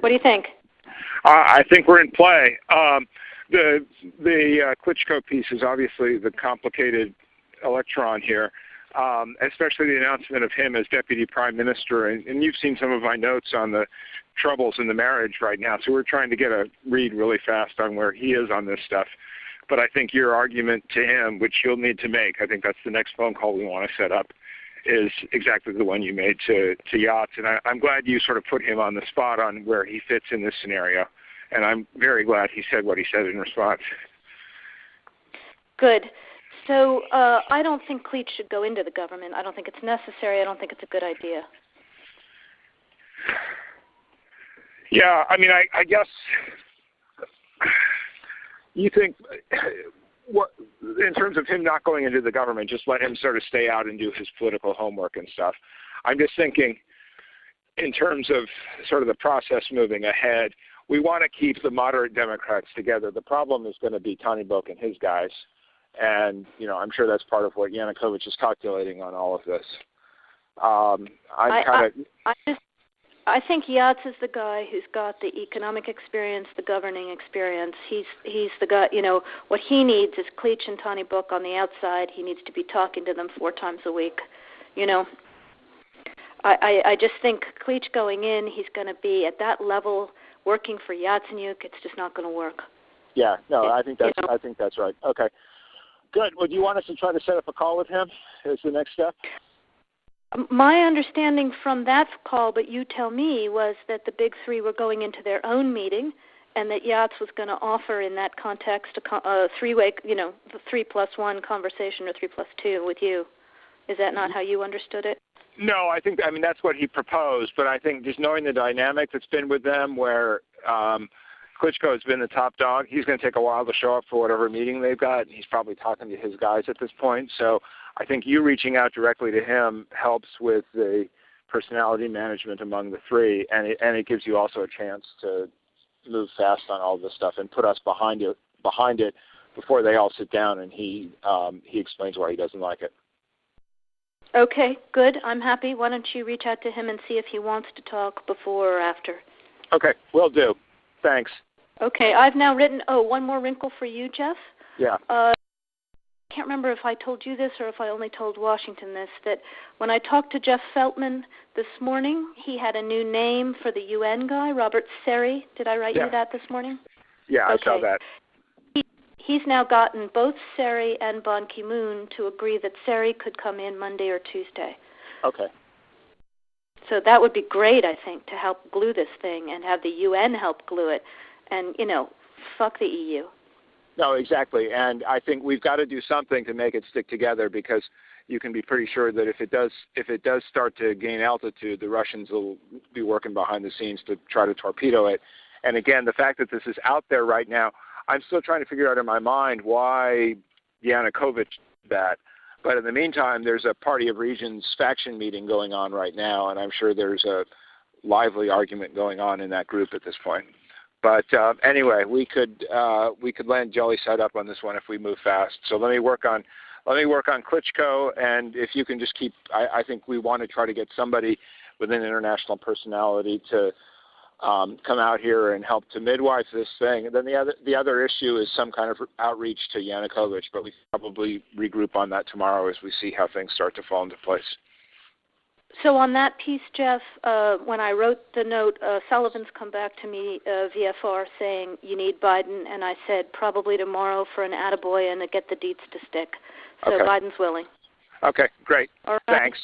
What do you think? I think we're in play. The Klitschko piece is obviously the complicated electron here, especially the announcement of him as Deputy Prime Minister. And you've seen some of my notes on the troubles in the marriage right now, so we're trying to get a read really fast on where he is on this stuff. But I think your argument to him, which you'll need to make, I think that's the next phone call we want to set up, is exactly the one you made to Yachts. And I'm glad you sort of put him on the spot on where he fits in this scenario. And I'm very glad he said what he said in response. Good. So I don't think Cleach should go into the government. I don't think it's necessary. I don't think it's a good idea. Yeah, I mean, I guess you think, what, in terms of him not going into the government, just let him sort of stay out and do his political homework and stuff. I'm just thinking in terms of sort of the process moving ahead, we want to keep the moderate Democrats together. The problem is going to be Tony Book and his guys. And, you know, I'm sure that's part of what Yanukovych is calculating on all of this. I think Yachts is the guy who's got the economic experience, the governing experience. He's the guy, you know, what he needs is Cleach and Tony Book on the outside. He needs to be talking to them 4 times a week, you know. I just think Cleach going in, he's going to be at that level working for Yatsenyuk. It's just not going to work. Yeah, no, I think that's right. Okay, good. Well, do you want us to try to set up a call with him as the next step? My understanding from that call, but you tell me, was that the big three were going into their own meeting, and that Yachts was going to offer in that context a three-way, you know, the 3+1 conversation or 3+2 with you. Is that not how you understood it? No, I mean, that's what he proposed, but I think just knowing the dynamic that's been with them where Klitschko has been the top dog, he's going to take a while to show up for whatever meeting they've got, and he's probably talking to his guys at this point. So I think you reaching out directly to him helps with the personality management among the three, and it gives you also a chance to move fast on all this stuff and put us behind it before they all sit down and he explains why he doesn't like it. Okay, good. I'm happy. Why don't you reach out to him and see if he wants to talk before or after? Okay, will do. Thanks. Okay, I've now written, one more wrinkle for you, Jeff. Yeah. I can't remember if I told you this or if I only told Washington this, that when I talked to Jeff Feltman this morning, he had a new name for the UN guy, Robert Seri. Did I write you that this morning? Yeah, okay. I saw that. He's now gotten both Seri and Ban Ki-moon to agree that Seri could come in Monday or Tuesday. Okay. So that would be great, I think, to help glue this thing and have the UN help glue it. And, you know, fuck the EU. No, exactly. And I think we've got to do something to make it stick together, because you can be pretty sure that if it does start to gain altitude, the Russians will be working behind the scenes to try to torpedo it. And again, the fact that this is out there right now, I'm still trying to figure out in my mind why Yanukovych did that. But in the meantime, there's a Party of Regions faction meeting going on right now, and I'm sure there's a lively argument going on in that group at this point. But anyway, we could land jelly side up on this one if we move fast. So let me work on Klitschko, and if you can just keep, I think we want to try to get somebody with an international personality to come out here and help to midwife this thing. And then the other issue is some kind of outreach to Yanukovych, but we probably regroup on that tomorrow as we see how things start to fall into place. So on that piece, Jeff, when I wrote the note, Sullivan's come back to me, VFR, saying you need Biden, and I said probably tomorrow for an attaboy and to get the deets to stick. So okay. Biden's willing. Okay, great. All right. Thanks.